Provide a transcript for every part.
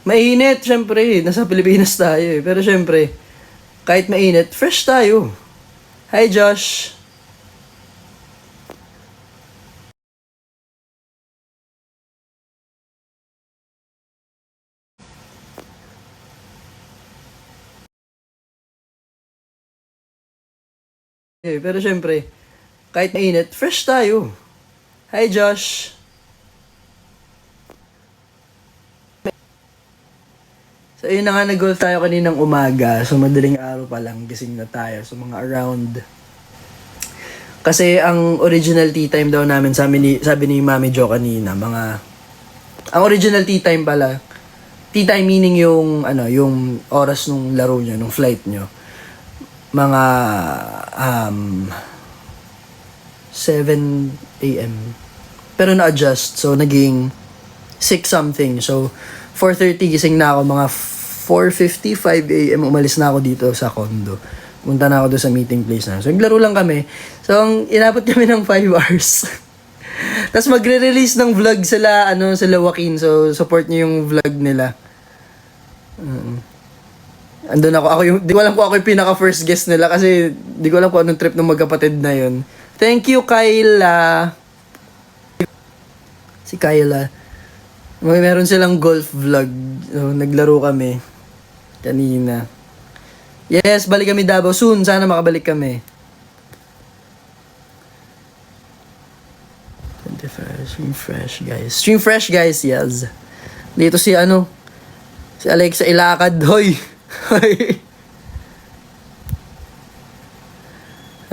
Mainit, syempre. Nasa Pilipinas tayo eh. Pero syempre, kahit mainit, fresh tayo. Hi, Josh. Pero syempre, kahit mainit, fresh tayo. Hi, Josh. So, yun na nga, nag-golf tayo kaninang umaga. So, madaling araw pa lang, gising na tayo. So, mga around. Kasi, ang original tea time daw namin, sabi ni Mami Jo kanina, ang original tea time pala, tea time meaning yung oras nung laro nyo, nung flight nyo. Mga, 7 a.m. Pero na-adjust, so, naging 6 something. So, 4:30 gising na ako, mga 4:55 a.m. umalis na ako dito sa condo. Punta na ako doon sa meeting place na. So, naglaro lang kami. So, inabot kami ng 5 hours. Tapos magre-release ng vlog sila Joaquin. So, support niyo yung vlog nila. Andun ako di ko alam kung ako yung pinaka first guest nila kasi di ko alam kung anong trip ng magkapatid na yun. Thank you, Kyla. Si Kyla. Meron silang golf vlog. So, naglaro kami kanina. Yes, balik kami Davao soon. Sana makabalik kami. 25, Stream Fresh, guys. Stream Fresh, guys, yes. Dito si Alexa Ilakad. Hoy! Hoy!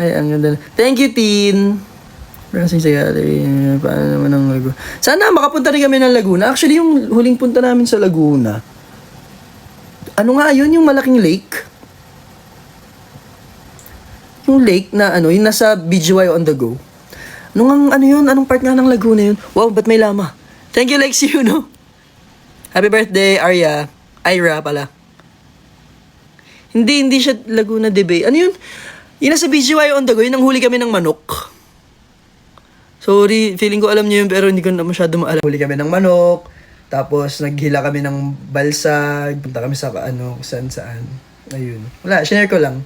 Ay, ang ganda. Thank you, Tin! Pressing sa gallery. Paano naman ang Laguna? Sana makapunta rin kami ng Laguna. Actually, yung huling punta namin sa Laguna, ano nga yun? Yung malaking lake? Yung lake na yung nasa BGY on the go. Anong part nga ng Laguna yun? Wow, ba't may lama? Thank you, Lexi, Happy birthday, Arya. Ira pala. Hindi siya Laguna de Bay. Ano yun? Yung nasa BGY on the go, yun ang huli kami ng manok. Sorry, feeling ko alam niyo yun pero hindi ko na masyado maalam. Huli kami ng manok, tapos naghila kami ng balsa, punta kami sa saan. Ayun. Wala, share ko lang.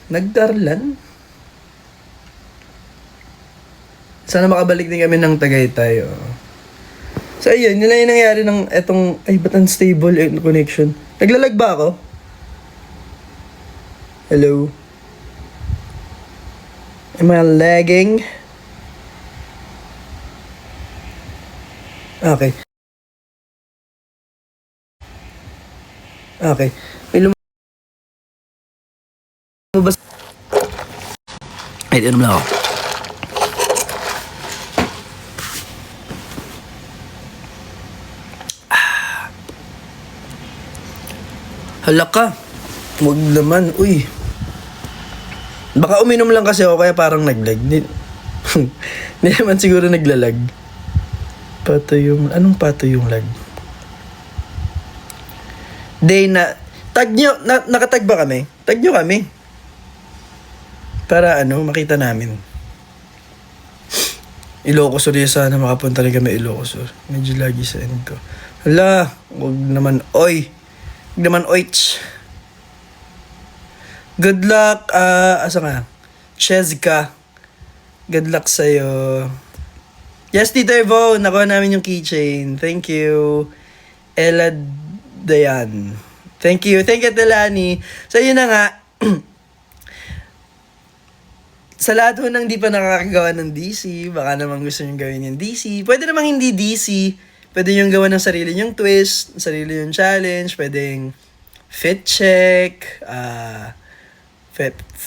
Nagdarlan? Sana makabalik din kami ng Tagaytay. So ayun, yun lang yung nangyari ng ba't unstable yung connection? Naglalag ba ako? Hello? Am I lagging? Okay. May lumabas. Ay, ano lang ako. Hala ka. Huwag naman. Uy. Baka uminom lang kasi ako kaya parang naglag. Hindi naman siguro naglalag. Anong pato yung lag? Tag nyo, nakatag ba kami? Tag nyo kami. Para makita namin. Ilocos Sur, sana makapunta rin kami Ilocos Sur. Medyo lagi sa end ko. Hala, huwag naman, Huwag naman, Good luck, asa nga? Chezka. Good luck sa'yo. Yes, Tito Evo, nakuha namin yung keychain. Thank you. Ella Dayan. Thank you, Telani. So, yun na nga. Sa lahat ho nang di pa nakakagawa ng DC, baka naman gusto nyo gawin yung DC. Pwede namang hindi DC. Pwede nyo gawa ng sarili nyong twist, sarili nyong challenge, pwedeng fit check,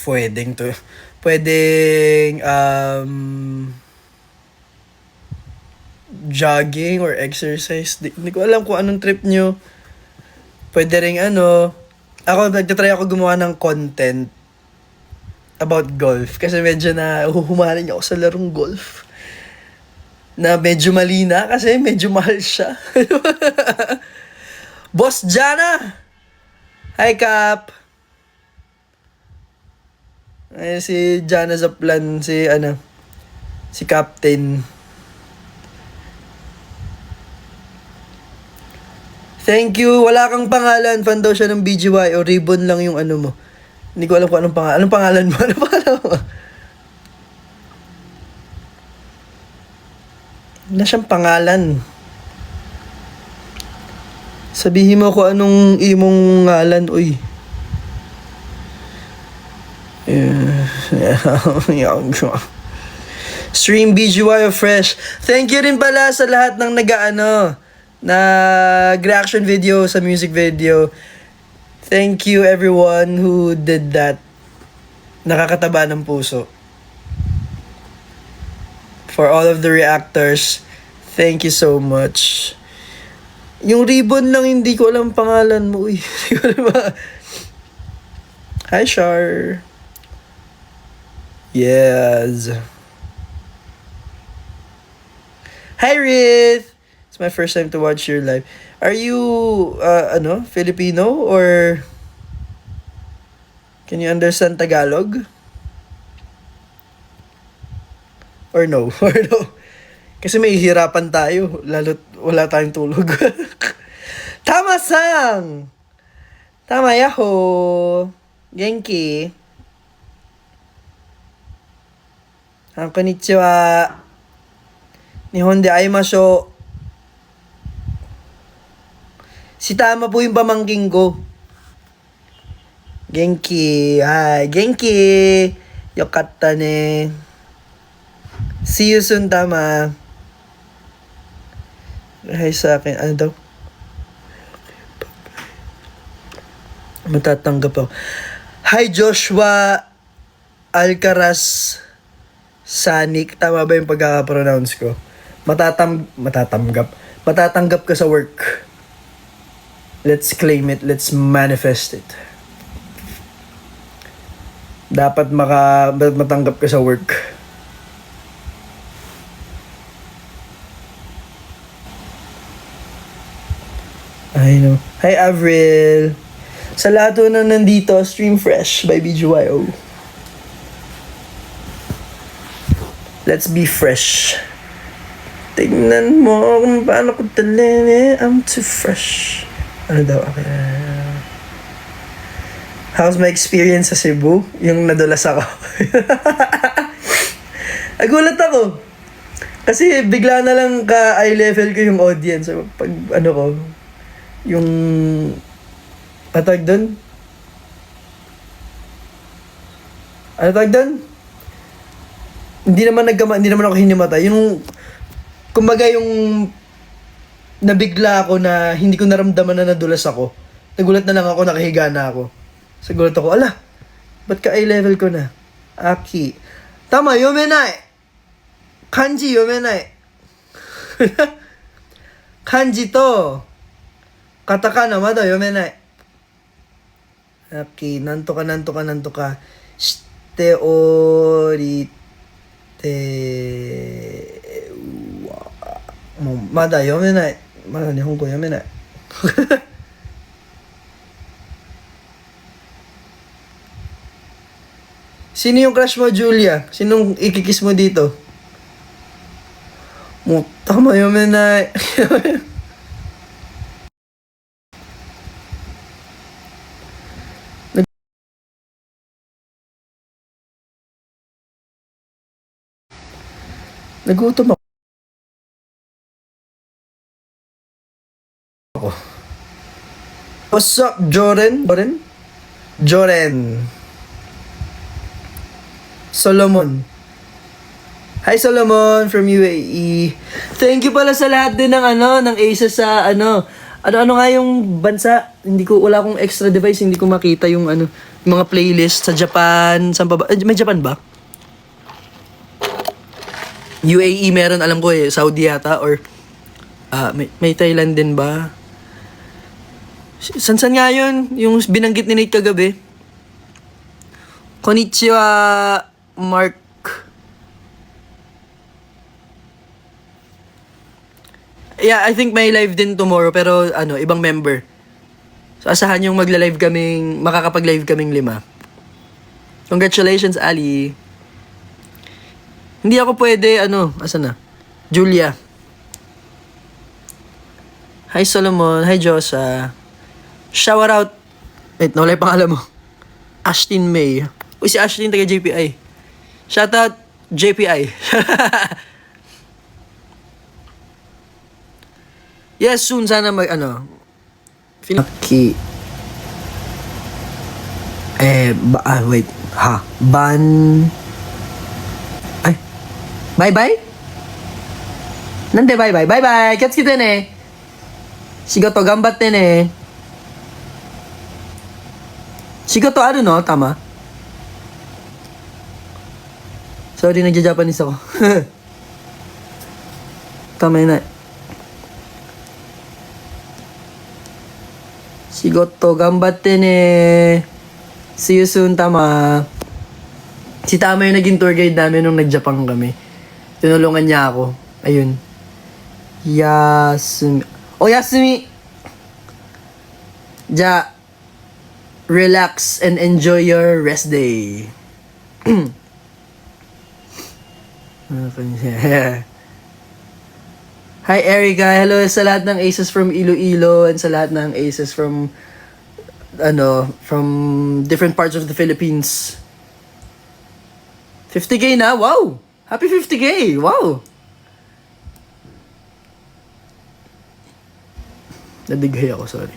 pwedeng jogging or exercise. Hindi ko alam kung anong trip nyo. Pwede rin nagtatry ako gumawa ng content about golf. Kasi medyo na huhumaling ako sa larong golf. Na medyo mali na kasi medyo mahal siya. Boss Jana! Hi, Cap! Ay, si Jana Zaplan, si Captain. Thank you. Wala kang pangalan. Fan daw siya ng BGY o ribbon lang yung ano mo. Hindi ko alam kung anong pangalan. Anong pangalan mo? Anong pangalan mo? Wala siyang pangalan. Sabihin mo kung anong imong ngalan, uy. Stream BGY of Fresh. Thank you rin pala sa lahat ng nag-reaction video sa music video. Thank you everyone who did that. Nakakataba ng puso. For all of the reactors, thank you so much. Yung ribbon lang, hindi ko alam pangalan mo. Uy, hindi ko alam. Hi, Char. Yes. Hi, Rith. It's my first time to watch your live. Are you, Filipino? Or can you understand Tagalog? Or no? Or no? Kasi may hirapan tayo. Lalo't wala tayong tulog. Tama-sang! Tama, yaho! Genki. Konnichiwa. Nihon de aimasho. Si Tama po yung pamangking ko. Genki. Hi, Genki. Yokatta ne. See you soon, Tama. Hi sa akin. Ano daw? Matatanggap ako. Hi, Joshua Alcaraz Sanik. Tama ba yung pagkaka-pronounce ko? Matatanggap ka sa work. Let's claim it. Let's manifest it. Dapat matanggap ka sa work. I know. Hi, Avril. Sa lahat na nandito, Stream Fresh by BGYO. Let's be fresh. Tignan mo kung paano ko talene. I'm too fresh. Ano daw? Okay. How's my experience sa Cebu? Yung nadulas ako. Nagulat ako. Kasi bigla na lang ka-eye level ko yung audience. Pag ano ko, yung patag doon? Ano tawag doon? Hindi naman ako hinimatay. Yung kumbaga yung nabigla ako na hindi ko naramdaman na nadulas ako. Nagulat na lang ako, nakahiga na ako. Sagulat ako, ala, ba't ka eye level ko na? Aki. Tama, yomenai. Kanji yomenai. Kanji to katakana mada yomenai. Aki, nanto ka. Shite orite wa mada yomenai. Mada nihongo yomenai. Sino yung crush mo, Julia? Sinong ikikiss mo dito? Tama yomenai. Nagutom ako. What's up, Joren? Solomon. Hi, Solomon from UAE. Thank you pala sa lahat din ng ASUS sa ano nga yung bansa. Wala akong extra device, hindi ko makita yung yung mga playlist sa Japan. Saan pa ba? May Japan ba? UAE meron, alam ko Saudi yata or may Thailand din ba? San nga yun? Yung binanggit ni Nate kagabi. Konnichiwa, Mark. Yeah, I think may live din tomorrow pero ibang member. So asahan yung makakapag-live kaming 5. Congratulations, Ali. Hindi ako pwede, asan na? Julia. Hi Solomon. Hi Josa. Shout out. Wait, nawala yung pangalan mo. Ashtin May. Uy, si Ashtin taga JPI. Shout out JPI. Yes, soon sana Okay. Wait. Ha. Ay. Bye-bye? Nande bye-bye. Bye-bye. Catch kita ne. Shigoto gambatte ne. Shigoto aru no? Tama? Sorry, nagja-Japanese ako. Tama yun na. Shigoto gambatte ne. See you soon, Tama. Si Tama yung naging tour guide namin nung nag-Japan kami. Tinulungan niya ako. Ayun. Yasumi. Oh, Yasumi! Relax and enjoy your rest day. Hi, Erica. Hello sa lahat ng aces from Iloilo and sa lahat ng aces from different parts of the Philippines. 50k na? Wow! Happy 50k! Wow! Nadighay ako, sorry.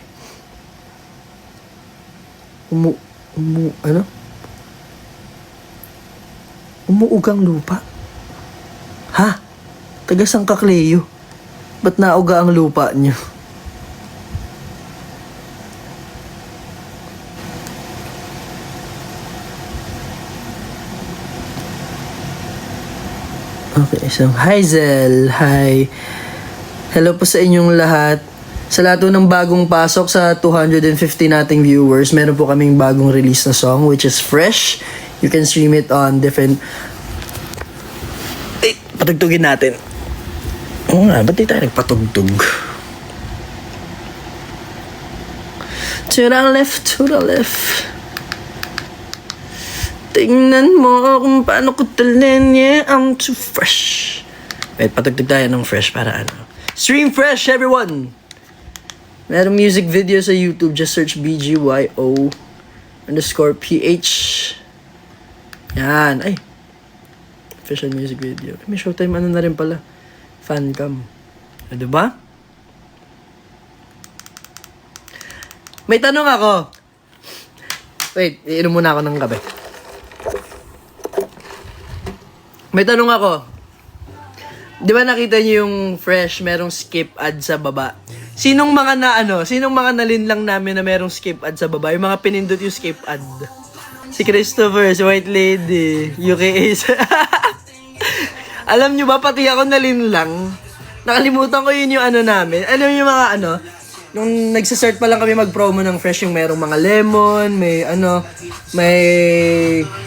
Umuugang lupa? Ha? Tagasang Kakleyo. Ba't nauga ang lupa niyo? Okay, so hi Zel, hi. Hello po sa inyong lahat. Sa lahat ng bagong pasok sa 250 nating viewers, meron po kaming bagong release na song which is Fresh. You can stream it on different... patugtugin natin. Oo nga, ba't di tayo nagpatugtog? To the left, to the left. Tingnan mo kung paano ko talin, yeah, I'm too fresh. Wait, patugtog tayo ng Fresh para Stream Fresh, everyone! Merong music video sa YouTube, just search BGYO_PH. Yan, ay. Official music video. May Showtime na rin pala. Fancam. Diba? May tanong ako. Wait, iinom muna ako ng kape. May tanong ako. Di ba nakita niyo yung Fresh, merong skip ad sa baba? Sinong mga nalinlang namin na merong skip ad sa baba? Yung mga pinindot yung skip ad. Si Christopher, si White Lady, UK Ace. Alam nyo ba, pati ako nalinlang. Nakalimutan ko yun yung namin. Alam nyo yung mga nung nagsasert pa lang kami mag-promo ng Fresh, yung merong mga lemon, may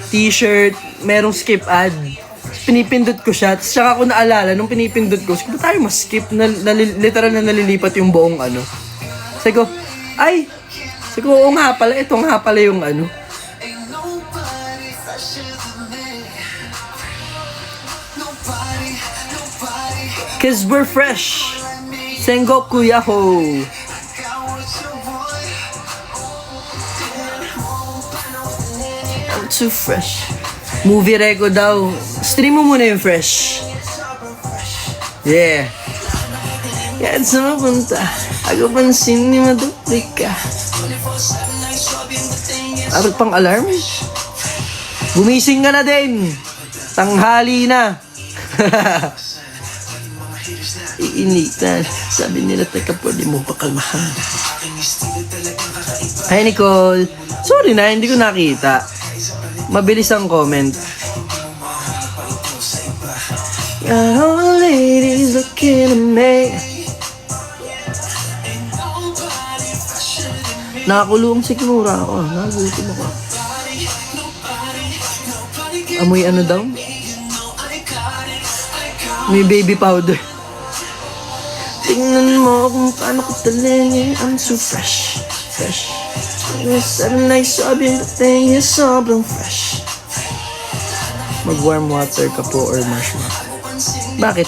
t-shirt, merong skip ad. Pinipindot ko siya. Tapos saka ako naalala, nung pinipindot ko, ba tayo mas-skip? Literal na nalilipat yung buong Sabi ko, oo nga pala, ito nga pala yung Cause we're fresh. Sengoku Yahoo! I'm too fresh. Movie rego daw. Stream mo muna yung Fresh. Yeah. Yan sa mapunta. Ako pansin ni maduplik ka. Aral pang alarm? Gumising ka na din. Tanghali na. Iinitan. Sabi nila, teka, pwede mo pakalmahan. Hi, Nicole. Sorry na, hindi ko nakita. Mabilis ang comment. All ladies looking at me. Nakakulong sigmura ako. Nagutom ako. Amoy daw? May baby powder. Tingnan mo kung paano ko talingin. I'm so fresh. Fresh. Seven nights sabi yung dating is sobrang fresh. Mag-warm water ka po or marshmallow? Bakit?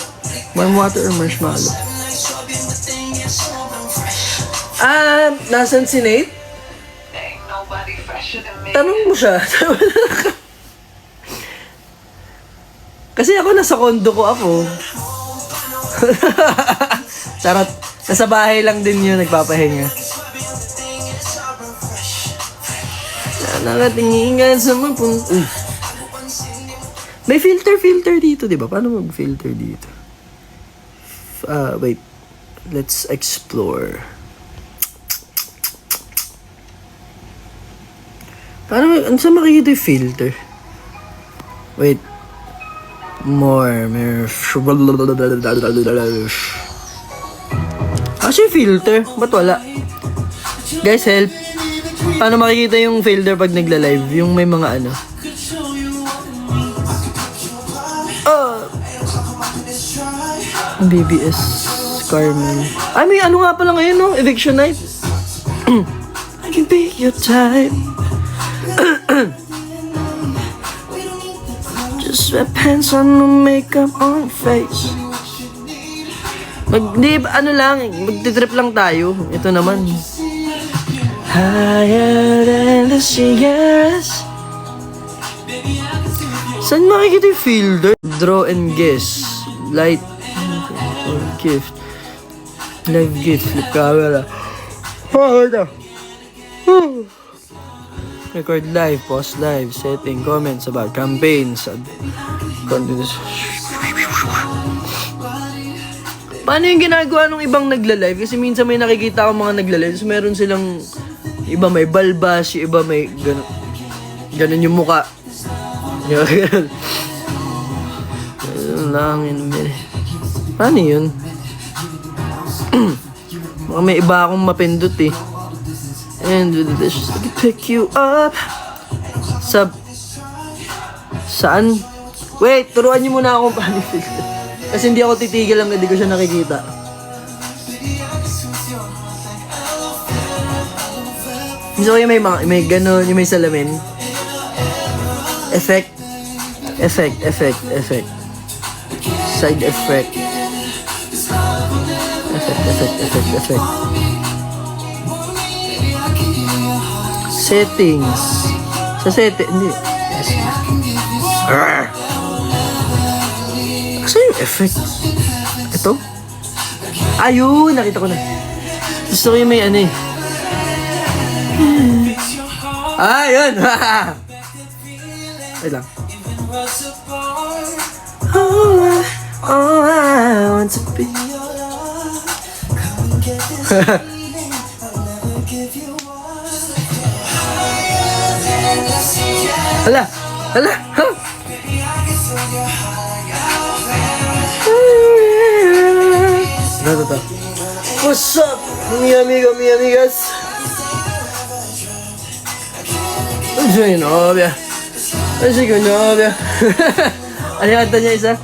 Warm water or marshmallow? Nasan si Nate? Tanong mo siya. Kasi ako nasa kondo ko ako. Charot. Nasa bahay lang din yun, nagpapahinga. Nakatingingan sa mga punto. May filter dito, di ba? Paano mag-filter dito? Wait. Let's explore. Paano, ano sa makikita yung filter? Wait. More. Kasi filter. Ba't wala? Guys, help. Paano makikita yung filter pag nagla-live? Yung may mga ano. BBS Carmen. Ay, may ano nga pala ngayon, no? Eviction night. I can be your type. Just wear pants on, no makeup on face. Magtitrip lang tayo. Ito naman. Higher than the Sierras. Saan makikita yung filter? Draw and guess. Light. Or gift. Live gift. Flip camera. Record live. Pause live. Setting. Comments about campaigns. Paano yung ginagawa ng ibang nagla-live? Kasi minsan may nakikita ako mga nagla-live. So meron silang iba may balbas, yung iba may ganun yung muka. Ganun lang yun. Paano yun? Baka may iba akong mapindot eh. And with this, I can pick you up. Saan? Wait, turuan niyo muna ako paano filter. Kasi hindi ako titigil lang, hindi ko siya nakikita. So yung may ganun, yung may salamin. Effect. Side effect. Effect. Settings. Sa setting, hindi. Kasi yung effect. Ito? Ayun, nakita ko na. Gusto ko yung may ano eh. Ayun! Wait lang. Oh, I want to be your love. Come and get this feeling. I'll never give you up. Hala! Ito. What's up, mi amigo, mi amigas? Soy novia. Soy ko novia. Ano yung kanta niya isa?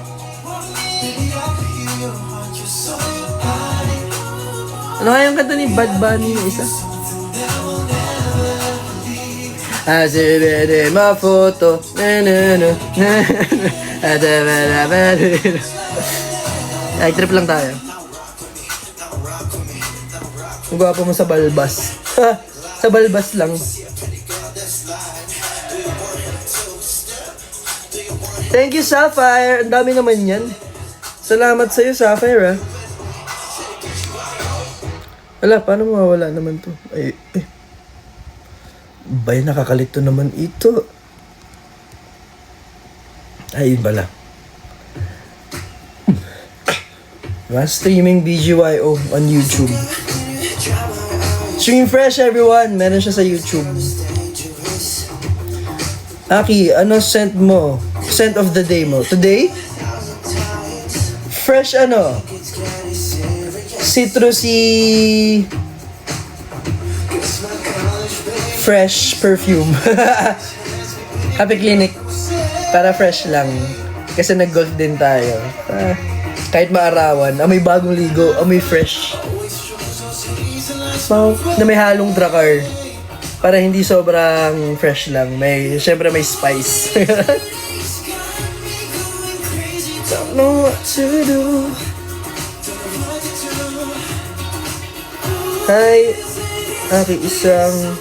Ano kaya yung kanta ni Bad Bunny na isa? Asibede ma photo. Ay, trip lang tayo. Ang gwapo mo sa balbas. Sa balbas lang. Thank you, Sapphire. Ang dami naman yan. Salamat sa'yo, Sapphire, ah. Wala, paano mawawala naman to? Ay. Bay, nakakalito naman ito. Ay, bala. Streaming BGYO on YouTube. Stream Fresh, everyone. Meron siya sa YouTube. Aki, ano scent mo? Scent of the day mo. Today? Fresh ano? Citrusy fresh perfume. Happy Clinic. Para fresh lang. Kasi nag-golf din tayo. Kahit maarawan, amoy bagong ligo, amoy fresh. Na may halong drakar. Para hindi sobrang fresh lang. Syempre may spice. Don't know what to do. Hi, isang...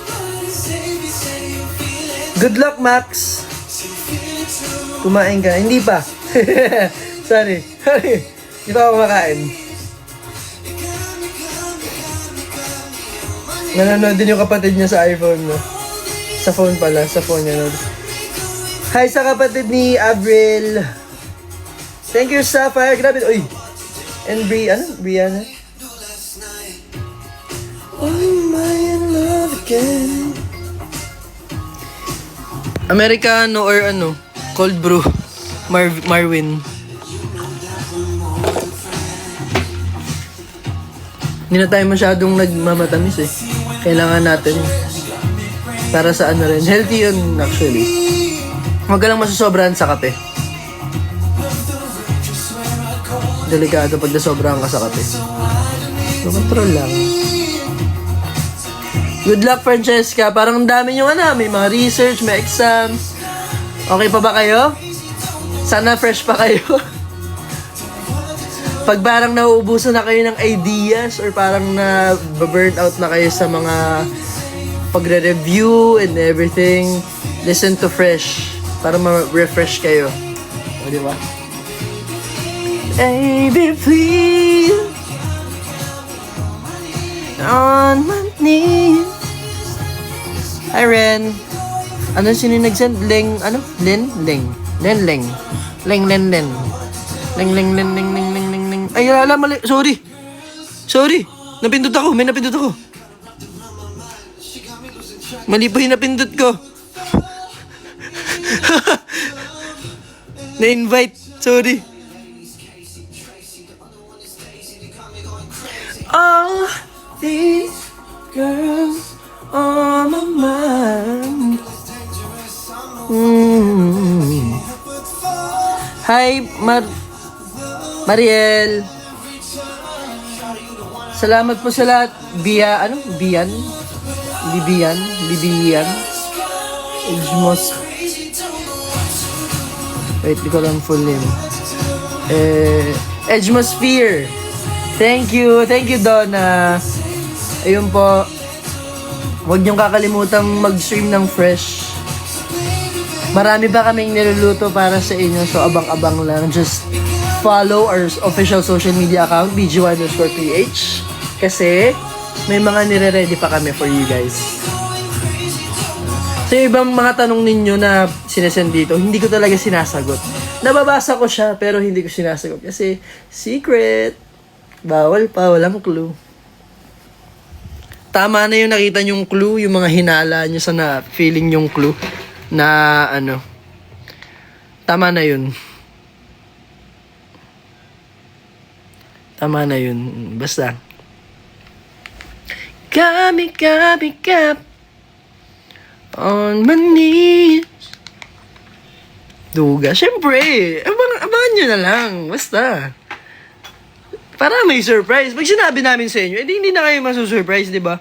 Good luck, Max. Kumain ka. Hindi pa. Sorry. Hindi pa ako kumakain. Nanonood din yung kapatid niya sa iPhone, no? Sa phone pala. Sa phone niya, no? Hi sa kapatid ni Avril. Thank you, Sapphire. Grabe. Uy. And Brianna? Oh, my in love again. Americano or cold brew. Marvin. Hindi na tayo masyadong nagmamatamis eh. Kailangan natin. Para sa rin. Healthy yun actually. Huwag ka lang masusobrahan sa kape. Delikado pag nasobrahan ka sa kape. So, control lang. Good luck, Francesca. Parang ang dami nyo may mga research, may exams. Okay pa ba kayo? Sana fresh pa kayo. Pag parang nauubusan na kayo ng ideas or parang na-burn out na kayo sa mga pagre-review and everything, listen to Fresh para ma-refresh kayo. O, di ba? Baby, please, on my knees. Hi, Ren. Ano sino nag-send? Leng. Ay, alam, mali. Sorry. Napindot ako. May napindot ako. Mali pa yung napindot ko. Na-invite. Sorry. All these girls on my mind. Hi, Mariel. Salamat po sa lahat. Bian? Bibian? Wait, di ko lang full name. Edgemosphere. Thank you, Donna. Ayun po. Huwag niyong kakalimutang mag-stream ng Fresh. Marami pa kaming niluluto para sa inyo, so abang-abang lang. Just follow our official social media account, BGY_PH. Kasi may mga nire-ready pa kami for you guys. So yung ibang mga tanong ninyo na sinesend dito, hindi ko talaga sinasagot. Nababasa ko siya, pero hindi ko sinasagot. Kasi secret. Bawal pa, walang clue. Tama na yung nakita nyong clue, yung mga hinala nyo sa na-feeling yung clue. Na tama na yun. Basta Kami kap on my knees. Duga, syempre abangan nyo na lang. Basta para may surprise. Pag sinabi namin sa inyo, hindi na kayo masusurprise, di ba?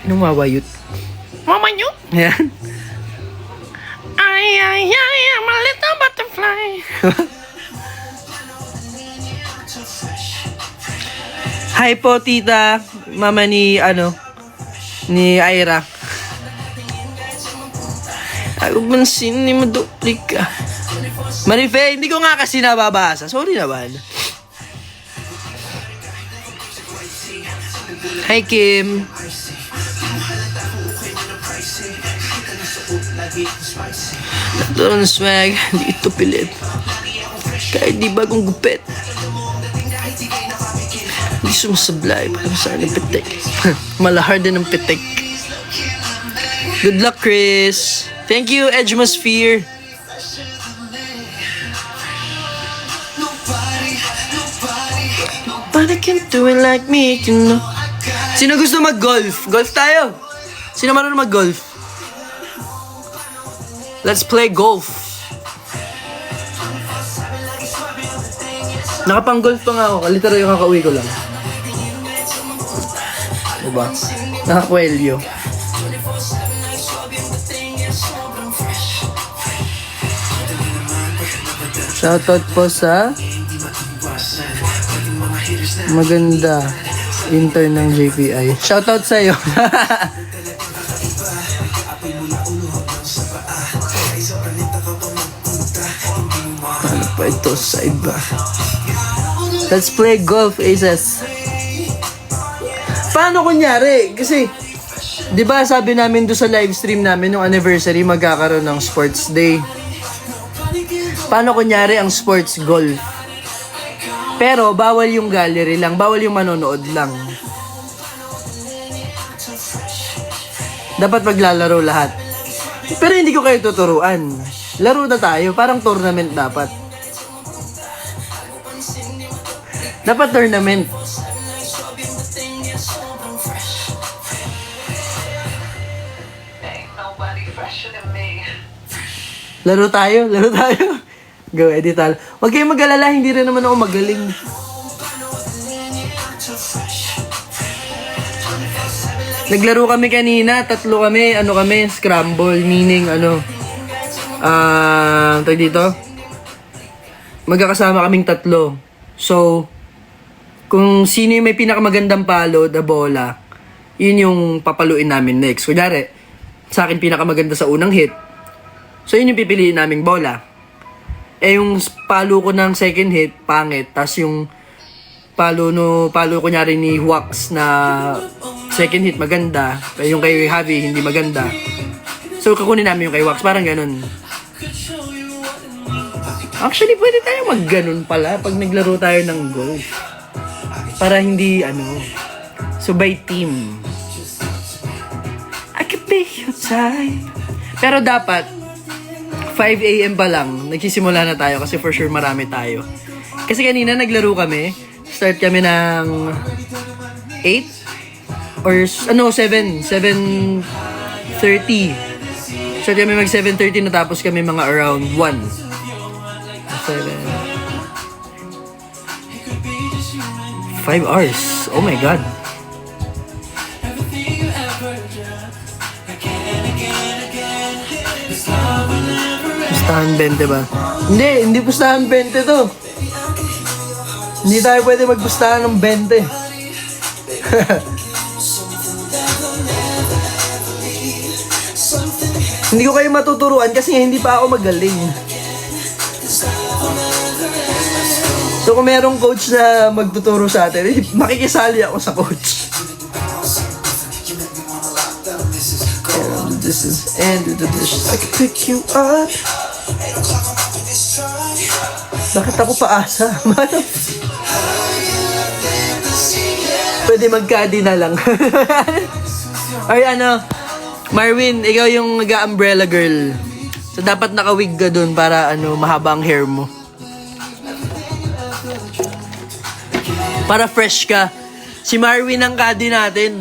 Numawayot. Mamayot? Yan. Ay, I'm a little butterfly. Hi po, tita. Mama ni Ira. Ako bansin ni Maduplika. Marife, hindi ko nga kasi nababasa. Sorry naman. Hi, Kim. Ito ang swag, hindi ito pilit. Kahit di bagong gupit. Hindi sumasablay, parang saan ng pitik. Malahar din ng pitik. Good luck, Chris. Thank you, Edgemosphere. But I can't do it like me, you know. Sino gusto mag-golf? Golf tayo. Sino marunong mag-golf? Let's play golf. Nakapang-golf pa nga ako. Literal yung kakauwi ko lang. Diba? Nakakwelyo. Shoutout po sa Maganda. Intern ng JPI. Shoutout sa'yo. Ano pa ito sa iba? Let's play golf, Aces. Paano kunyari? Kasi, di ba sabi namin doon sa live stream namin nung anniversary, magkakaroon ng sports day. Paano kunyari ang sports golf? Pero, bawal yung gallery lang. Bawal yung manonood lang. Dapat maglalaro lahat. Pero hindi ko kayo tuturuan. Laro na tayo. Parang tournament dapat. Dapat tournament. Laro tayo. Laro tayo. Go, edital. Huwag kayong mag-alala, hindi rin naman ako magaling. Naglaro kami kanina, 3 kami, scramble, meaning, tawag dito, magkakasama kaming 3. So, kung sino yung may pinakamagandang palo, the bola, yun yung papaluin namin next. Kunyari, sa akin pinakamaganda sa unang hit, so yun yung pipiliin naming bola. Yung palo ko ng second hit, pangit. Tapos yung palo kunyari ni Wax na second hit, maganda. Yung kay Javi, hindi maganda. So, kukunin namin yung kay Wax. Parang ganun. Actually, pwede tayo mag-ganun pala pag naglaro tayo ng golf. Para hindi, so by team. I could be your time. Pero dapat, 5 a.m. pa lang, nagsisimula na tayo kasi for sure marami tayo. Kasi kanina naglaro kami, start kami ng 8 or 7:30. Start kami mag 7:30, natapos kami mga around 1. 5 hours. Oh my God. Pustahan 20 ba? Hindi pustahan 20 to. Hindi tayo pwede magpustahan ng 20. Hindi ko kayo matuturuan kasi hindi pa ako magaling. So kung merong coach na magtuturo sa atin, makikisali ako sa coach. And the dishes, I can pick you up. Bakit ako paasa? Pwede magkadi na lang. Ay, Marvin, ikaw yung nag-umbrella girl. So, dapat nakawig ka dun para, mahaba ang hair mo. Para fresh ka. Si Marvin ang kadi natin.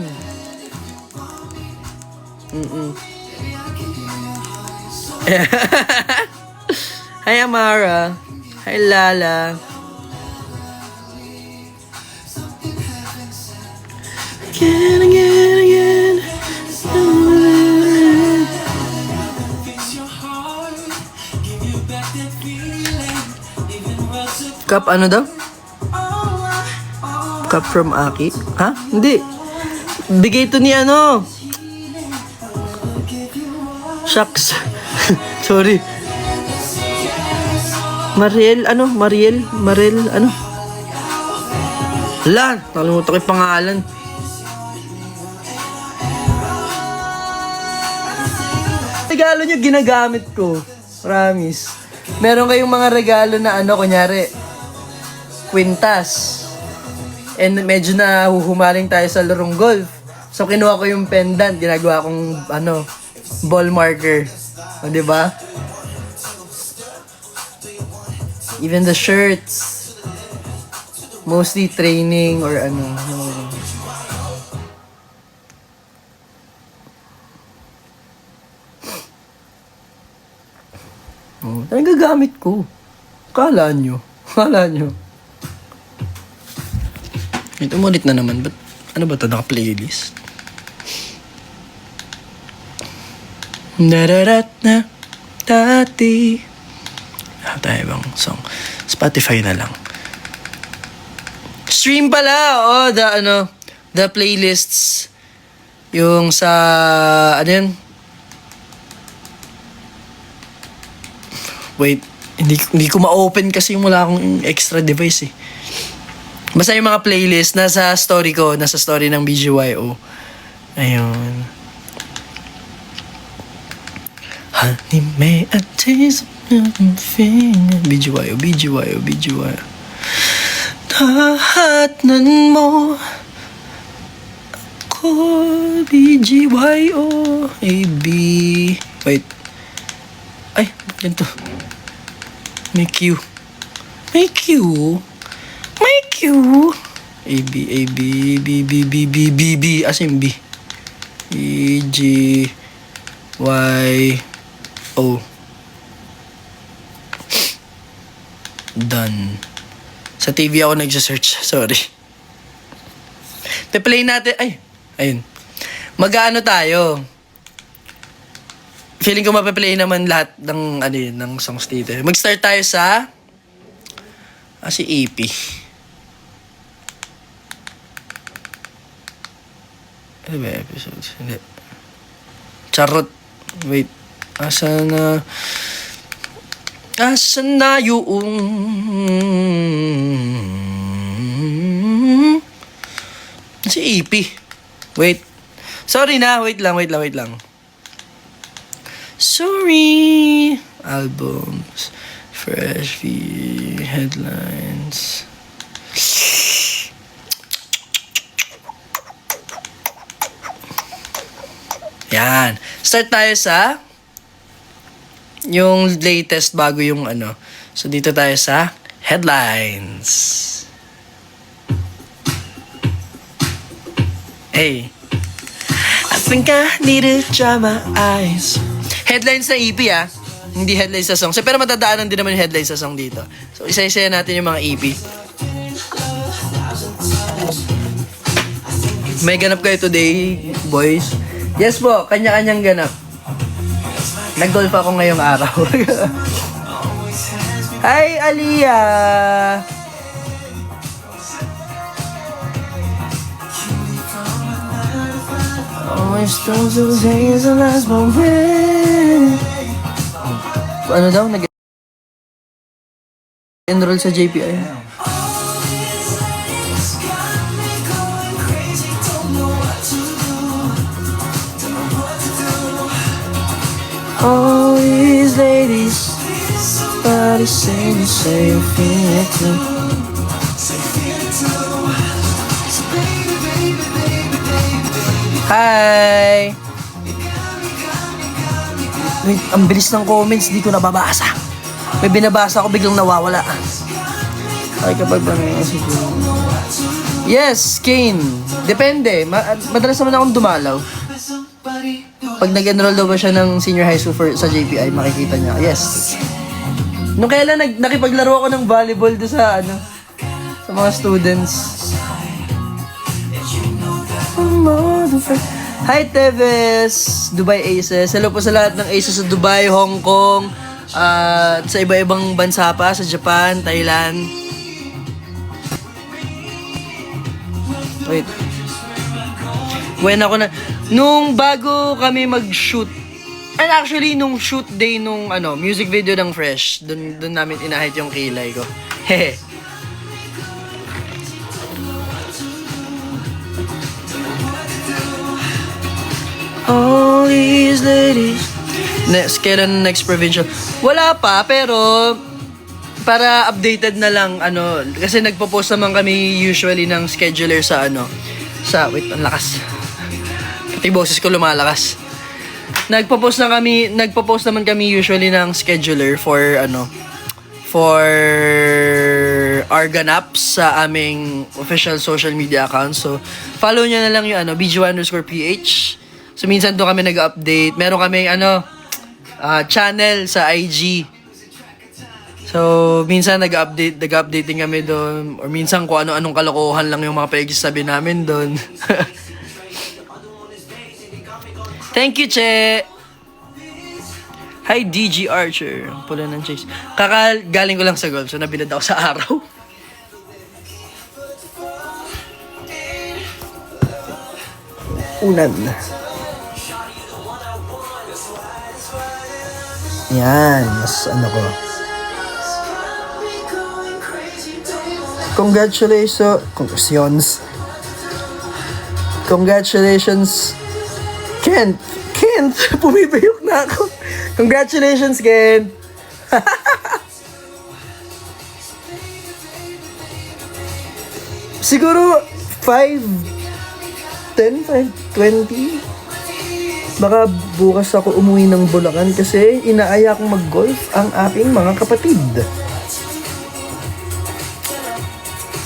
Hi, Amara. Hi, Lala. Again. Cup ano daw? Cup from Aki? Ha? Hindi. Bigay to ni Shucks. Sorry. Mariel, Hala, nakalimutan ko yung pangalan. Regalo nyo, ginagamit ko. Promise. Meron kayong mga regalo na kunyari, kwintas. And medyo na huhumaling tayo sa larong golf. So, kinuha ko yung pendant. Ginagawa kong, ball marker. O, diba? Even the shirts. Mostly training or Talagang gagamit ko. Kala nyo. Ito ulit na naman. But, ano ba ito? Naka-playlist? Nararat na dati. Tayo bang song? Spotify na lang. Stream pala, the playlists. Yung sa, ano yun? Wait, hindi ko ma-open kasi wala akong extra device eh. Basta yung mga playlist, nasa story ko, nasa story ng BGYO. Ayun. Honey, may a taste of nothing. BGYO. Nahatnan mo ako, BGYO. AB. Wait. Ay, ganito. May Q. B. As in B. E, G, Y, O. Done. Sa TV ako nagsa-search. Sorry. Te-play natin. Ay, ayun. Mag-ano tayo? Feeling ko mape-play naman lahat ng songs dito. Mag-start tayo sa si EP. Ano ba episodes? Hindi. Charot. Wait. Asan na yung si EP. Wait. Sorry na. Wait lang. Sorry. Albums. Fresh V. Headlines. Yan. Start tayo sa yung latest bago yung ano. So, dito tayo sa headlines. Hey. I think I need to dry my eyes. Headlines na EP ah. Hindi headlines sa song. So, pero matadaanan din naman yung headlines sa song dito. So, isa-isa natin yung mga EP. May ganap kayo today, boys? Yes po, kanya-kanyang ganap. Nag-golf ako ngayong araw. Hi, Aliyah! Always those days the last moment. Ano daw? Nag-enroll sa JPI. All these ladies, body say you feel it too. Hi! Wait, ang bilis ng comments, di ko nababasa. May binabasa ako, biglang nawawala. Ay, kapag ba Yes, Kane. Depende. Madalas naman akong dumalaw. Pag nag-enroll daw ba siya ng senior high school sa JPI, makikita niya. Yes. Nung kailan nakipaglaro ako ng volleyball doon sa mga students. Hi Teves, Dubai Aces. Hello po sa lahat ng Aces sa Dubai, Hong Kong, at sa iba-ibang bansa pa, sa Japan, Thailand. Wait. When ako nung bago kami mag-shoot, and actually nung shoot day nung music video ng Fresh, dun namin inahit yung kilay ko. Hehe. All these ladies. Kailan next provincial? Wala pa, pero para updated na lang, kasi nagpo-post naman kami usually ng scheduler sa wait, ang lakas. Pati boses ko lumalakas. Nagpo-post naman kami usually ng scheduler for our ganaps sa aming official social media account. So, follow nyo na lang yung BGY_PH. So, minsan doon kami nag-update. Meron kami channel sa IG. So, minsan nag-update din kami doon. Or minsan kung ano-anong kalokohan lang yung mga pag-sabi namin doon. Thank you, Che! Hi, DG Archer. Pula ng chase. Galing ko lang sa golf, so nabilad ako sa araw. unan. Yan, mas ano ko. Congratulations. Congratulations. Kent, pumipayok na ako. Congratulations, Kent. Siguro 5:10, 5:20. Baka bukas ako umuwi ng Bulacan kasi inaaya kong mag-golf ang aking mga kapatid.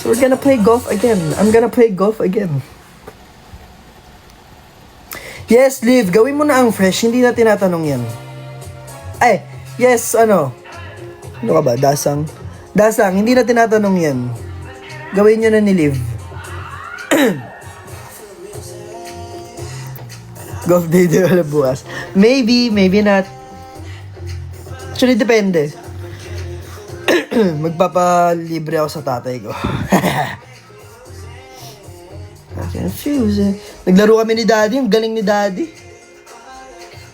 So we're gonna play golf again. I'm gonna play golf again. Yes, Liv, gawin mo na ang fresh. Hindi na tinatanong yan. Ay, yes, ano? Ano ka ba? Dasang, hindi na tinatanong yan. Gawin nyo na ni Liv. Golf day din wala bukas. Maybe not. Actually, depende. Magpapalibre ako sa tatay ko. I confuse it. Naglaro kami ni Daddy. Ang galing ni Daddy.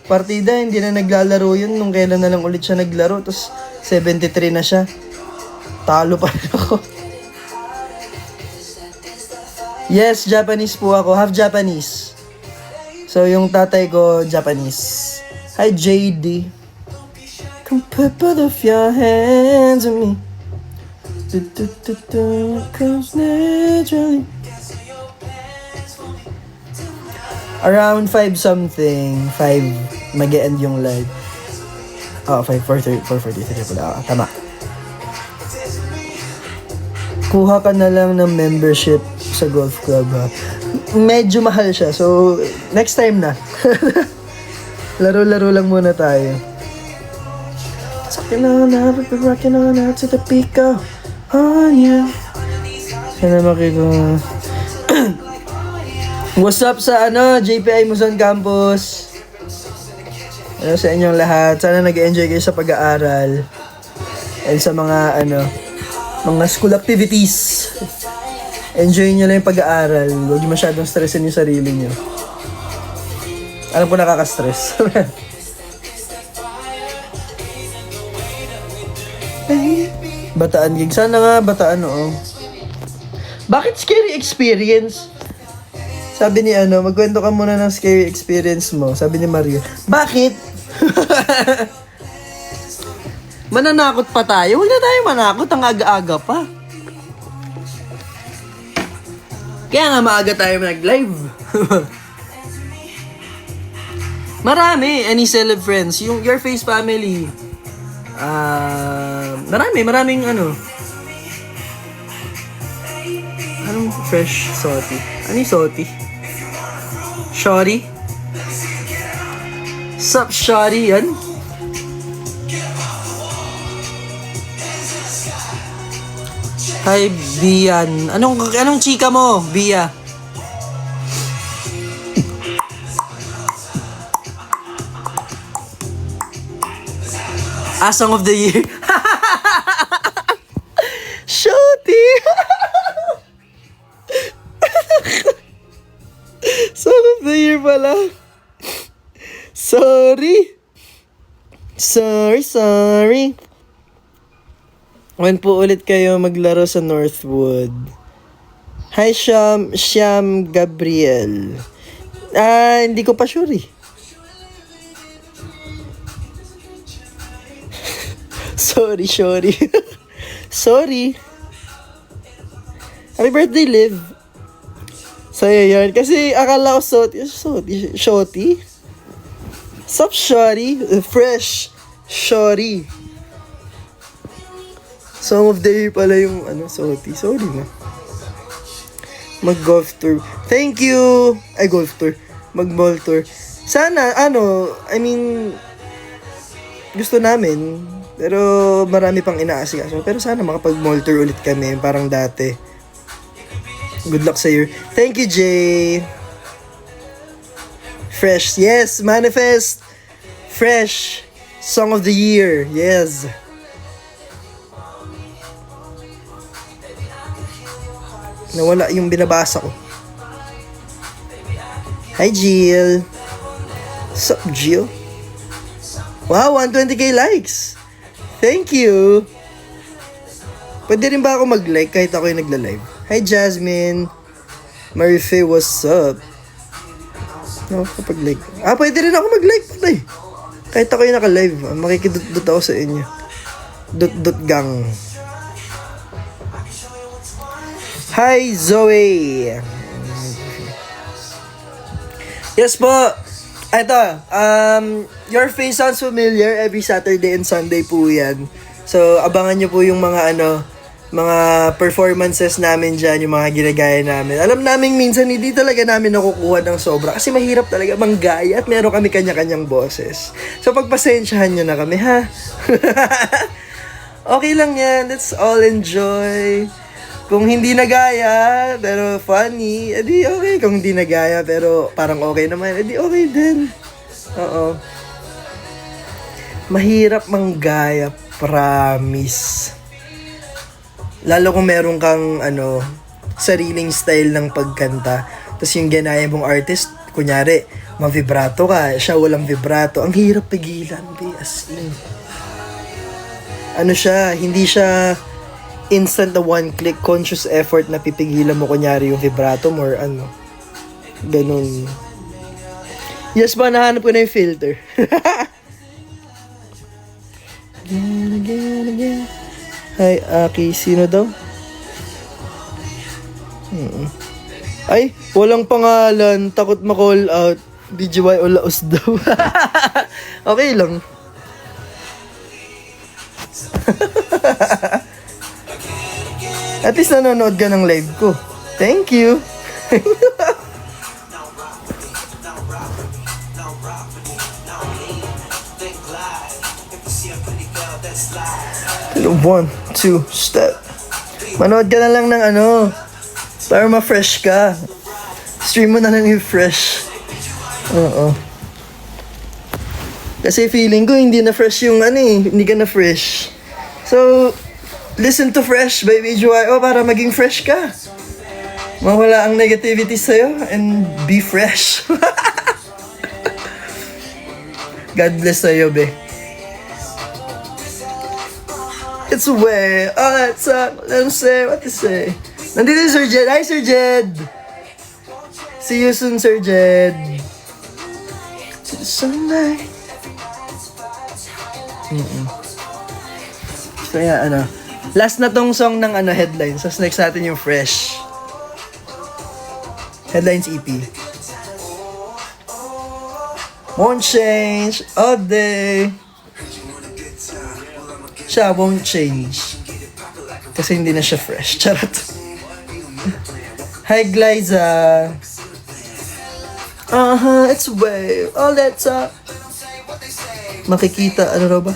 Partida, hindi na naglalaro yun. Nung kailan na lang ulit siya naglaro. Tapos 73 na siya. Talo pa rin ako. Yes, Japanese po ako. Half Japanese. So, yung tatay ko, Japanese. Hi, JD. Come put both of your hands on me. Comes naturally. Around 5 something. 5. Mag-e-end yung live. Oh, 4:43 pala. Tama. Kuha ka na lang ng membership sa golf club, ha? Medyo mahal siya. So, next time na. Laro-laro lang muna tayo. Sucking on out, rocking on out to the peak of on ya. Sana makiko. What's up sa JPI Luzon Campus? Ano sa inyong lahat? Sana nag-enjoy kayo sa pag-aaral. And sa mga mga school activities. Enjoy nyo lang yung pag-aaral. Huwag nyo masyadong stressin yung sarili nyo. Alam ko nakaka-stress. Bataan gig. Sana nga Bataan, oo. Bakit scary experience? Sabi ni magkwento ka muna ng scary experience mo. Sabi ni Mario. Bakit? Mananakot pa tayo? Huwag na tayo manakot. Ang aga-aga pa. Kaya nga maaga tayo nag-live. Marami. Any celeb friends. Yung Your Face family. Maraming Anong fresh soti? Ano yung soti? Shorty? Sup, shorty? Yan? Hi, Bian. Anong chika mo, Bia? Song of the Year. Shorty! Song of the Year pala. Sorry. When po ulit kayo maglaro sa Northwood? Hi, Syam Gabriel. Hindi ko pa sure eh. Sorry. Sorry. Happy birthday, Liv. So, yun. Kasi akala ko shorty. Sup, shorty? Fresh. Shorty. Song of the Year pala yung shorty. Sorry na. Mag-golf tour. Thank you! Ay, golf tour. Mag-mall tour. Sana, gusto namin. Pero marami pang inaasikaso. Pero sana makapag-mall tour ulit kami. Parang dati. Good luck sa year. Thank you, Jay. Fresh. Yes, manifest. Fresh. Song of the Year. Yes. Nawala yung binabasa ko. Hi, Jill. Sup, Jill? Wow, 120k likes. Thank you. Pwede rin ba ako mag-like kahit ako yung nagla-live? Hi, Jasmine. Marife, what's up? No, kapag like. Pwede rin ako mag-like pala eh. Kahit ako yung naka-live. Makikidot ako sa inyo. Dot gang. Hi, Zoe. Yes po. Ito, your face sounds familiar. Every Saturday and Sunday po yan. So, abangan nyo po yung mga mga performances namin dyan, yung mga ginagaya namin. Alam namin minsan hindi talaga namin nakukuha ng sobra kasi mahirap talaga manggaya at meron kami kanya-kanyang boses. So, pagpasensyahan nyo na kami, ha? Okay lang yan. Let's all enjoy. Kung hindi nagaya, pero funny, edi okay. Kung hindi nagaya, pero parang okay naman, edi okay din. Oo. Mahirap manggaya, promise. Lalo kung meron kang, sariling style ng pagkanta. Tapos yung ginaya mong artist, kunyari, ma-vibrato ka, siya walang vibrato. Ang hirap pigilan, as in. Hindi siya instant na one-click conscious effort na pipigilan mo kunyari yung vibrato mo or ganun. Yes ba, nahanap ko na yung filter. Again. Hi, Aki, sino daw? Ay, walang pangalan, takot ma-call out. BGY o laos daw. Okay lang. At least nanonood ka ng live ko. Thank you. 1, 2, step. Manood ka na lang ng para ma-fresh ka. Stream mo na lang yung fresh. Oo. Kasi feeling ko hindi na fresh yung hindi ka na fresh. So, listen to Fresh by BGYO para maging fresh ka. Mawala ang negativity sa'yo and be fresh. God bless sa'yo, be. It's a way. It's let him say what to say. Nandito si Sir Jed. Hi, Sir Jed. See you soon, Sir Jed. To the sunlight. So, last na tong song ng Headlines. Tapos next natin yung Fresh. Headlines EP. Won't change all day. Siya won't change. Kasi hindi na siya fresh. Charot. Hi, Glyza. It's a wave. All that's up. Makikita, raw ba?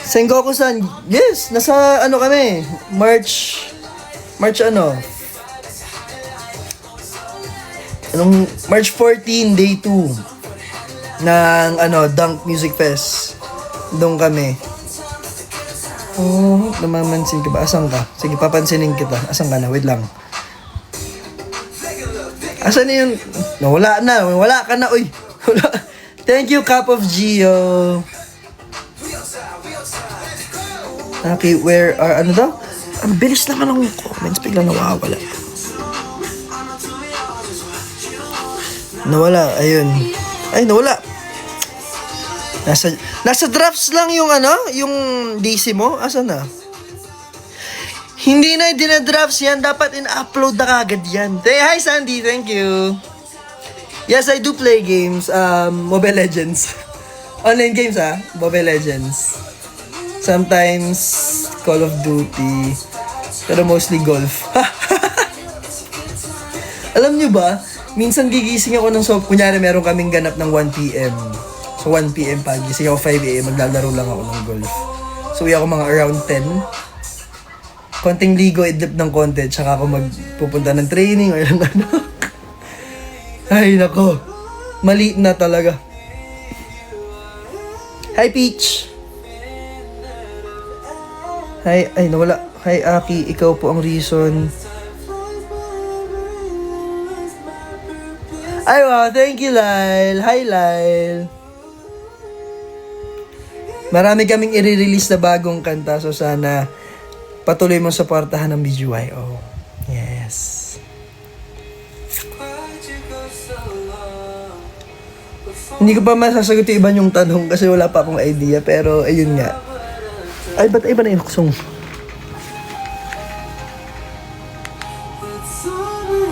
Sengoku-san, yes, nasa kami, March March 14, day 2 ng Dunk Music Fest. Doon kami. Oh, namamansin ka ba? Asan ka? Sige, papansinin kita. Asan ka na? Wait lang. Asan na yun? Wala na. Wala ka na, uy. Thank you, Cup of Gio. Okay, where are, daw? Ang bilis naman ng comments. Biglang nawawala. Nawala, ayun. Ay, nawala. Nasa drafts lang yung yung DC mo. Asan na? Hindi na dina-drafts yan. Dapat in-upload na kagad yan. Hi, Sandy. Thank you. Yes, I do play games. Mobile Legends. Online games, Mobile Legends. Sometimes Call of Duty. Pero mostly golf. Alam nyo ba, minsan gigising ako ng kunyari meron kaming ganap ng 1 p.m. So 1 p.m. pagising ako 5 a.m. maglalaro lang ako ng golf. So uwi ako mga around 10. Konting ligo, idlip ng konti, tsaka ako magpupunta ng training or Ay, nako. Mali na talaga. Hi, Peach. Hi, nawala. Hi, Aki. Ikaw po ang reason. Ay, wow. Thank you, Lyle. Hi, Lyle. Marami kaming i-release na bagong kanta. So, sana patuloy mong supportahan ng BGYO. Yes. Hindi ko pa masasagot yung iba yung tanong kasi wala pa akong idea. Pero, ayun nga. Ay, ba't iba na yung song?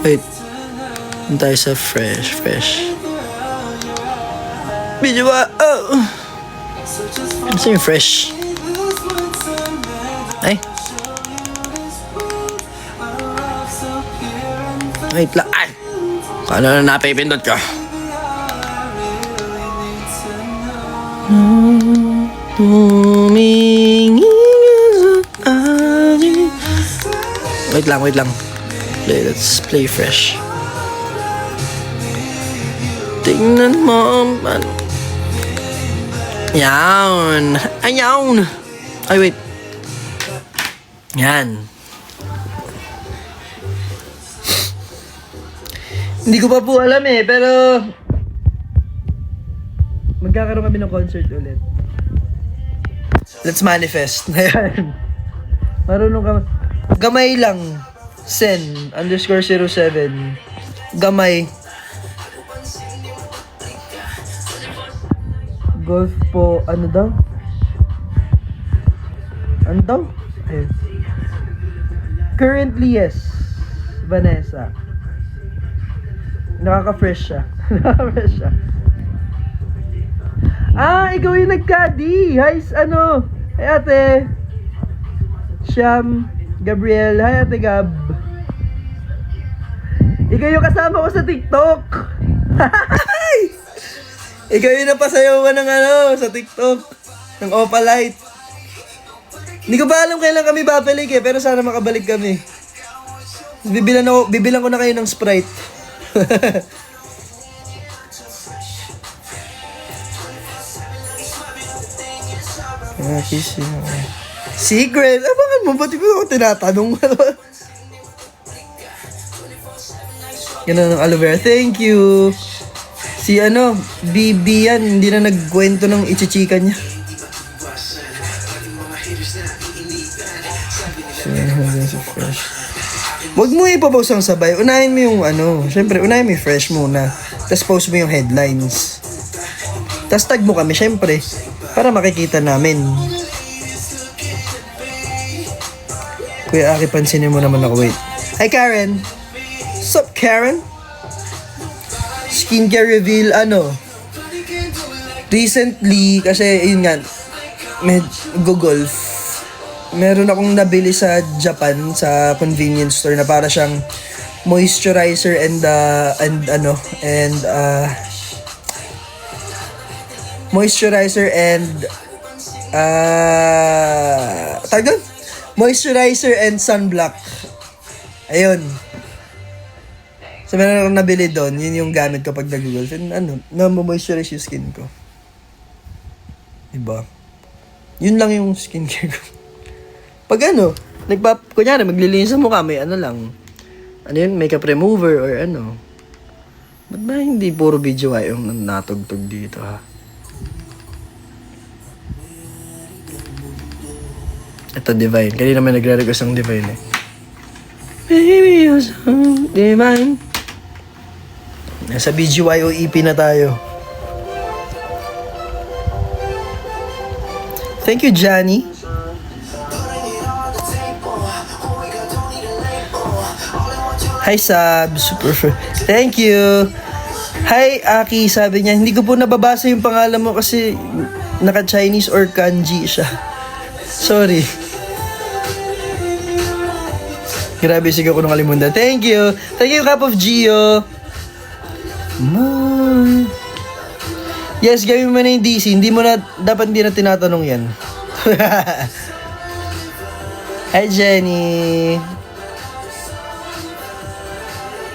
Wait. Tayo sa fresh. BGYO! Kasi yung fresh. Ay. Wait lang. Ay! Paano na napipindot ka? Wait lang. Let's play fresh. Tingnan mo. Yan. Ayawn. Ay, wait. Yan. Hindi ko pa po alam pero magkakaroon kami ng concert ulit. Let's manifest. Ayan. Marunong ka. Gamay lang. Sen_07. Gamay. Golf po, ano daw? Ayun. Currently, yes. Vanessa. Nakaka-fresh siya. Ikaw yung nagkadi. Hi, Hi, ate. Siyam. Gabriel. Hi, ate Gab. Ikaw yung kasama ko sa TikTok. Ikaw yung napasayawan ng sa TikTok. Ng Opalite. Hindi ko ba alam kailan kami babalik pero sana makabalik kami. Bibilang ko na kayo ng Sprite. Secret? Abangan mo, ba't ko ako tinatanong? Ganun ng aloe vera. Thank you. Si BB yan, hindi na nagkwento ng ichichika niya. Huwag mo ipapost ang sabay. Unahin mo yung syempre, unahin mo yung fresh muna. Tapos post mo yung headlines. Tapos tag mo kami, syempre. Para makikita namin. Kuya Aki, pansinin mo naman ako. Wait. Hi, Karen. Sup, Karen? Skincare reveal, recently, kasi, yun nga, golf. Meron akong nabili sa Japan, sa convenience store, na para siyang moisturizer moisturizer and sunblock. Ayun. So, meron akong nabili doon. Yun yung gamit ko pag nag-golf. And na-moisturize yung skin ko. Diba? Yun lang yung skincare ko. Pag kunyari, maglilinis sa mukha, may lang. Makeup remover or Ba't ba hindi puro video yung natugtog dito, ha? Ito, Divine. Kanina may nagre-request ng Divine, Baby, you're so divine. Nasa BGYO EP na tayo. Thank you, Johnny. Hi, Sab. Super. Thank you. Hi, Aki. Sabi niya, hindi ko po nababasa yung pangalan mo kasi naka-Chinese or kanji siya. Sorry. Grabe, sigaw ko ng Kalimunda. Thank you. Thank you, Cup of Gio. Yes, gawin mo na yung DC. Dapat hindi na tinatanong yan. Hi, Jenny.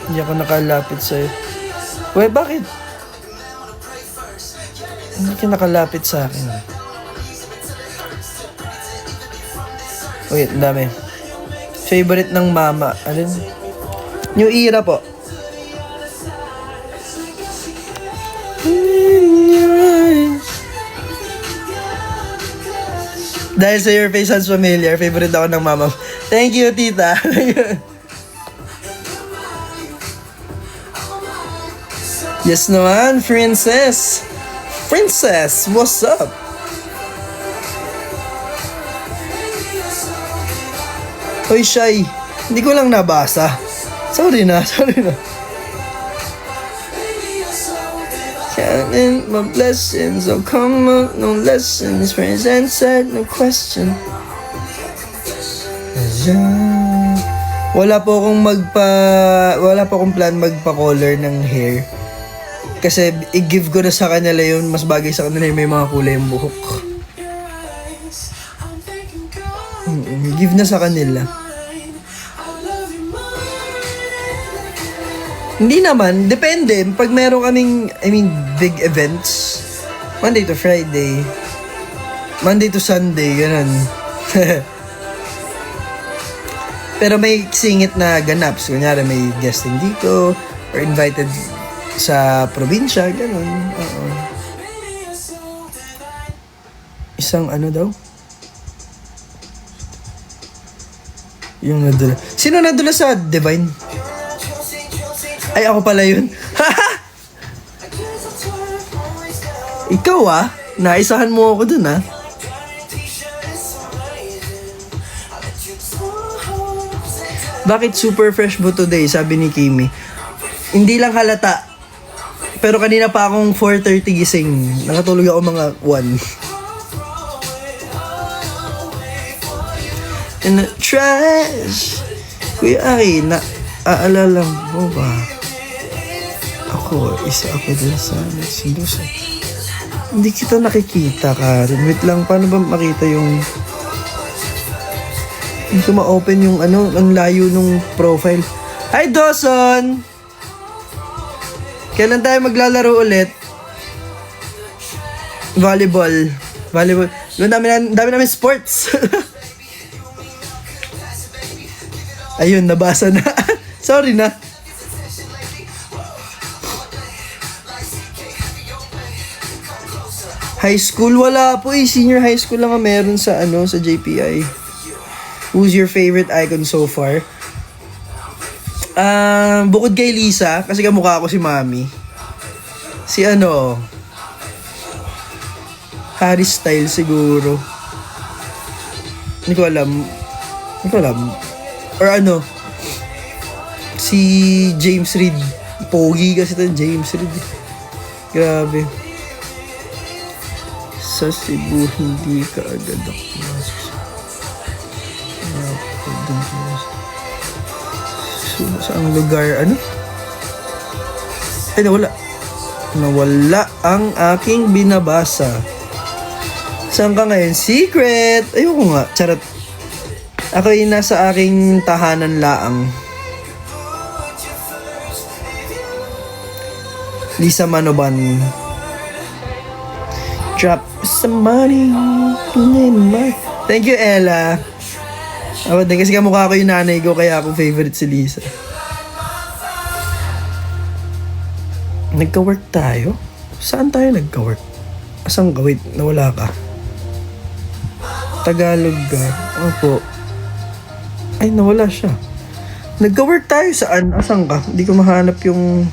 Hindi ako nakalapit sa'yo. Wait, bakit? Hindi ka nakalapit sa akin. Wait, ang dami. Favorite ng mama. Alin? New Era po. Dahil sa your face sounds familiar, favorite ako ng mama. Thank you, tita. Yes naman, princess. Princess, what's up? Hoy, Shy. Hindi ko lang nabasa. Sorry na. Counting my blessings, oh come on, no lessons, friends answered, no question. Wala po akong plan magpa-color ng hair. Kasi i-give ko na sa kanila yun, mas bagay sa kanila yung may mga kulay yung buhok. Give na sa kanila. Hindi naman, depende. Pag meron kaming, big events, Monday to Friday, Monday to Sunday, ganun. Pero may singit na ganaps. Kunyari may guesting dito, or invited sa probinsya, ganun. Oo. Isang ano daw? Yung nadula. Sino nadula sa Divine? Ay, ako pala yun. Ikaw naisahan mo ako dun Bakit super fresh mo today? Sabi ni Kimi. Hindi lang halata. Pero kanina pa akong 4:30 gising. Nakatulog ako mga 1. In the trash. Kuya Aki, aalala mo ba? Isa ako dun sa nagsiluso. Hindi kita nakikita, Karen. Wait lang, paano ba makita yung... Hindi ko ma-open yung ang layo nung profile. Hi, Dawson! Kailan tayo maglalaro ulit? Volleyball. Dami namin sports. Ayun, nabasa na. Sorry na. High school, wala po Senior high school lang ang meron sa sa JPI. Who's your favorite icon so far? Bukod kay Lisa, kasi kamukha ko si Mami. Si Harry Styles siguro. Hindi ko alam. Or si James Reid. Pogi kasi ito, James Reid. Grabe. Sa Cebu, hindi ka agad ako. Saang lugar, Ay, nawala ang aking binabasa. Saan ka ngayon? Secret! Ayoko nga, charot. Ako'y nasa aking tahanan laang. Lisa Manoban. Drop some money in my... Thank you, Ella. Ako din, kasi kamukha ko yung nanay ko, kaya ako favorite si Lisa. Nagka-work tayo? Saan tayo nagka-work? Asang ka? Wait, nawala ka. Tagalog ka. Opo. Ay, nawala siya. Nagka-work tayo saan? Asang ka? Hindi ko mahanap yung...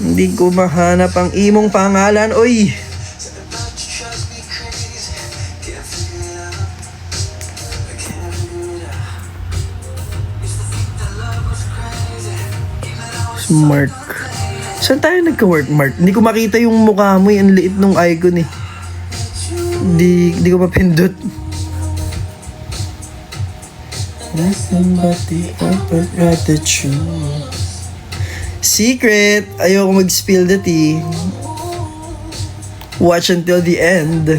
Hindi ko mahanap ang imong pangalan. Oy! Mark. Saan tayo nagka-work, Mark? Hindi ko makita yung mukha mo. Ang liit nung icon eh. Hindi ko mapindot. Nothing but the open attitude. Secret! Ayoko mag-spill the tea. Watch until the end.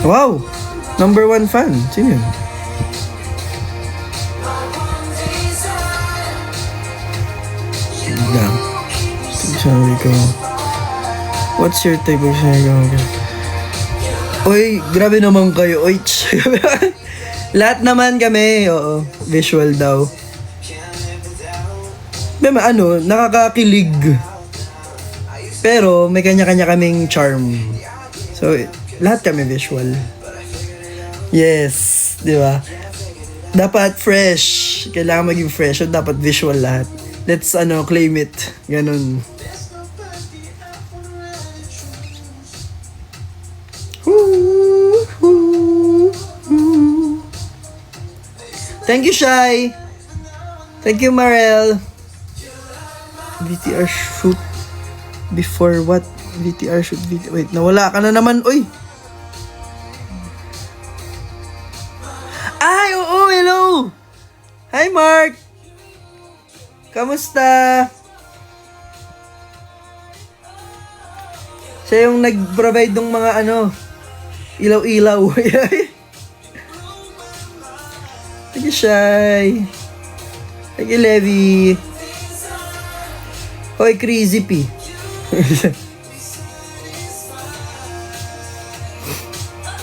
Wow! Number 1 fan. Sino yun? Lang. Sorry ko. What's your type of sorry? Oy, grabe naman kayo. Oy, lahat naman kami. Oo, visual daw. Nakakakilig. Pero may kanya-kanya kaming charm. So, lahat kami visual. Yes, di ba? Dapat fresh. Kailangan maging fresh. So, dapat visual lahat. Let's, claim it. Ganun. Thank you, Shai. Thank you, Marel. VTR shoot before what? VTR shoot video. Wait, nawala ka na naman. Uy. Ay, oo, hello. Hi, Mark. Kamusta? Siya yung nag-provide ng mga ilaw-ilaw. Thank you, Shai. Thank you, Levi. Hoy, Crazy P.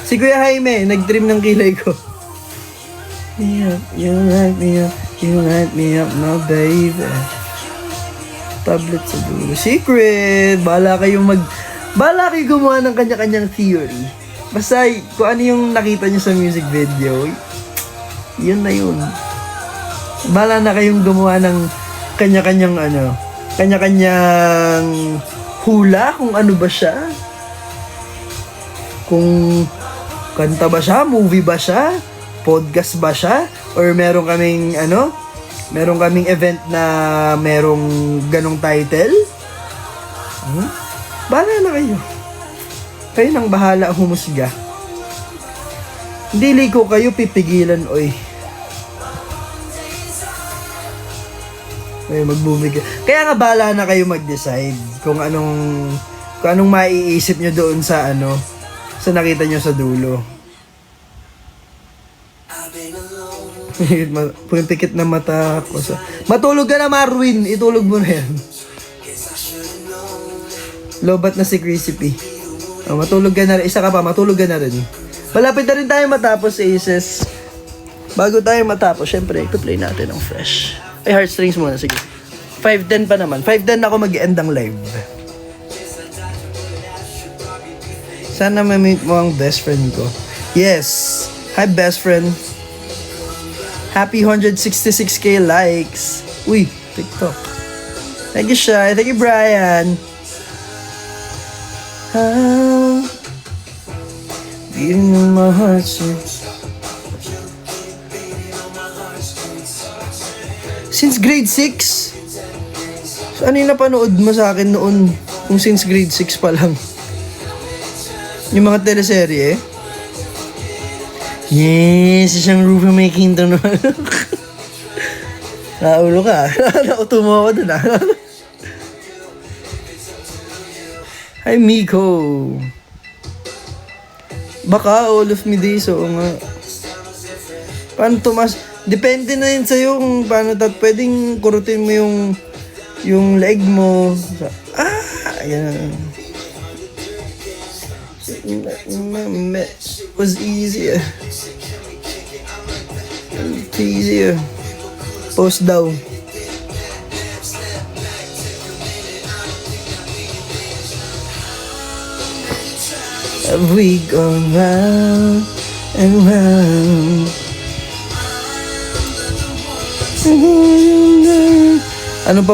Si Kuya Jaime, nag-trim ng kilay ko. You light me up, you light me up now, baby. Tablet sa dulo. Secret! Bahala kayong gumawa ng kanya-kanyang theory. Basta, kung ano yung nakita nyo sa music video, yun na yun. Bahala na kayong gumawa ng kanya-kanyang hula kung ano ba siya. Kung kanta ba siya, movie ba siya, podcast ba siya, or meron kaming event na merong ganong title. Bahala na kayo. Kayo nang bahala humusga. Hindi liko kayo pipigilan, oy. Ay, magbumigay. Kaya nga bahala na kayo mag-decide kung anong maiisip nyo doon sa sa nakita nyo sa dulo. Pikit na mata ko sa... Matulog ka na, Marwin. Itulog mo na yan. Lobat na si Crazy P. Matulog ka na rin. Isa ka pa, matulog ka na rin. Malapit na rin tayo matapos, Aces. Bago tayo matapos, syempre, ito-play natin ng fresh. Ay, heartstrings muna, sige. 5:10 pa naman. 5:10 ako mag-end ang live. Sana ma-meet mo ang best friend ko. Yes! Hi, best friend. Happy 166k likes. Uy, TikTok. Thank you, Shai. Thank you, Brian. Beating on my heart, since grade 6? So, ano yung napanood mo sa akin noon? Kung since grade 6 pa lang. Yung mga teleserye. Yes, isang Ruby may kinto naman. Naulo ka. Nauto mo ako dun. Hi, Miko. Baka all of me days, oo nga. Paano Tomas? Depende na yun sa'yo kung paano pwedeng kurutin mo yung leg mo. Ayan. Was easier. Easier. Post daw. Have we gone round and round?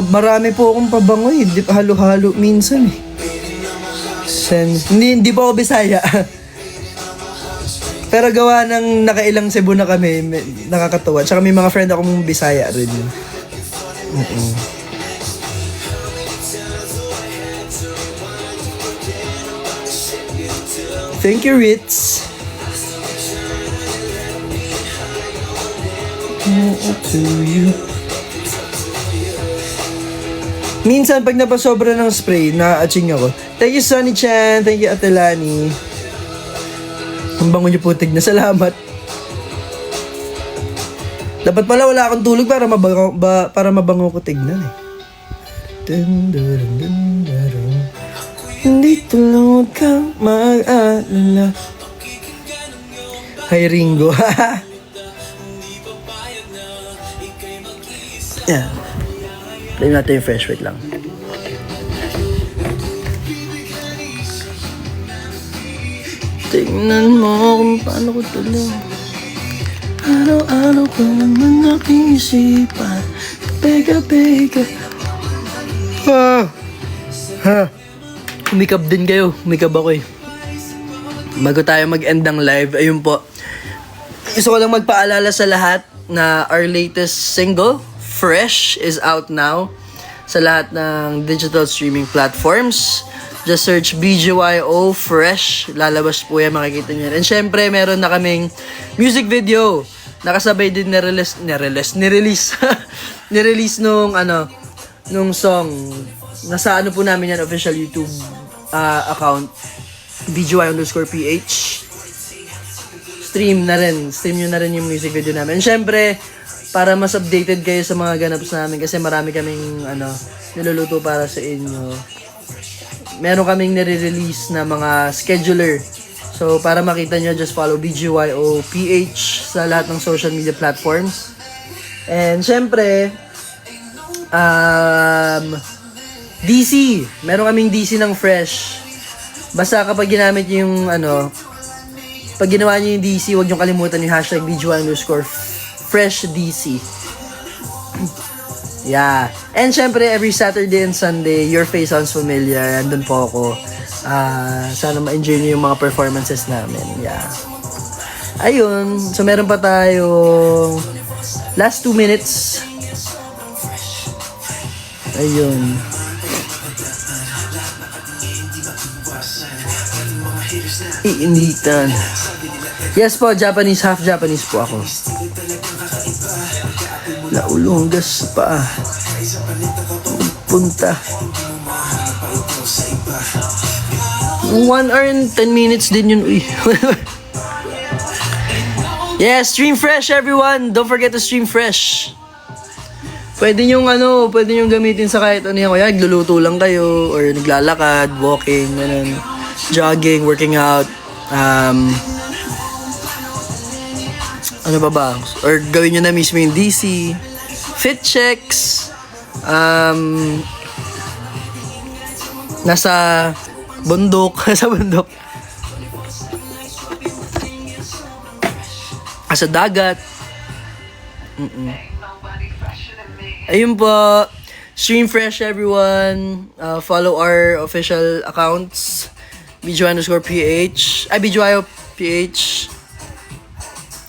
Marami po akong pabango eh. Halo-halo minsan eh. Hindi po ako Bisaya. Pero gawa ng nakailang Cebu na kami, nakakatuwa. Tsaka may mga friend akong Bisaya rin. Thank you, Ritz. To you. Minsan pag napasobra ng spray, na-aching ako. Thank you, Sunny Chan. Thank you, Atelani. Ang bango niyo putig na. Salamat. Dapat pala wala akong tulog para mabango ko tignan eh. Hindi tulog ka mag-alala. Hi, Ringo. Yeah. Play natin yung fresh. Wait lang. Tingnan mo kung paano ko tuloy. Araw-araw ko naman aking isipan. Pega. Umikap din kayo. Umikap ako eh. Bago tayo mag-end ng live, ayun po. Gusto ko lang magpaalala sa lahat na our latest single, Fresh, is out now sa lahat ng digital streaming platforms. Just search BGYO Fresh. Lalabas po yan, makikita niyo. And syempre, meron na kaming music video. Nakasabay din nirelease nung song. Nasa ano po namin yan, official YouTube account, BGY_PH. Stream nyo na rin yung music video namin. And syempre, para mas updated kayo sa mga ganaps namin, kasi marami kaming niluluto para sa inyo. Meron kaming nire-release na mga scheduler. So, para makita nyo, just follow BGYO_PH sa lahat ng social media platforms. And syempre, DC. Meron kaming DC ng Fresh. Basta kapag ginamit nyo yung pag ginawa nyo yung DC, huwag nyo kalimutan yung hashtag BGY_FreshDC. Yeah. And syempre, every Saturday and Sunday, Your Face Sounds Familiar. Andun po ako. Sana ma-enjoy nyo yung mga performances namin. Yeah. Ayun. So, meron pa tayong last 2 minutes. Ayun. Iinitan. Yes po, Japanese, half Japanese po ako. Naulunggas pa. Punta. 1 hour and 10 minutes din yun. Uy. Yeah, stream fresh everyone. Don't forget to stream fresh. Pwede nyong gamitin sa kahit ano yan. Kaya nagluluto lang kayo or naglalakad, walking, ganun, jogging, working out. Ano ba? Or gawin nyo na mismo yung DC, fit checks, nasa bundok, sa dagat. Ayun po, stream fresh everyone. Follow our official accounts, BGY_PH, BGYO_PH.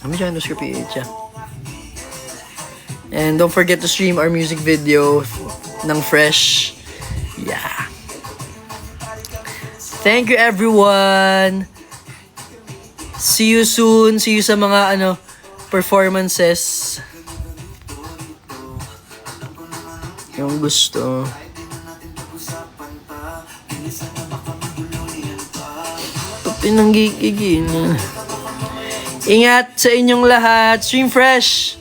BGY_PH, yeah. And don't forget to stream our music video ng Fresh. Yeah. Thank you everyone. See you soon. See you sa mga performances. Yung gusto. Pinanggigigin. Ingat sa inyong lahat. Stream fresh.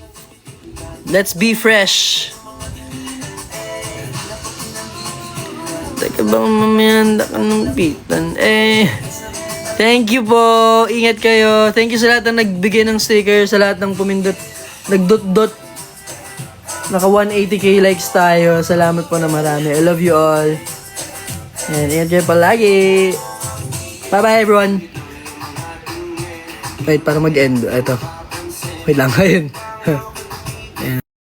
Let's be fresh. Teka bang mamaya ka ng pitan? Thank you po. Ingat kayo. Thank you sa lahat ng nagbigay ng sticker, sa lahat ng pumindot, nagdot-dot. Naka 180k likes tayo. Salamat po na marami. I love you all. And ingat kayo palagi. Bye-bye everyone. Wait, para mag-end. Ito. Wait lang. Ayun.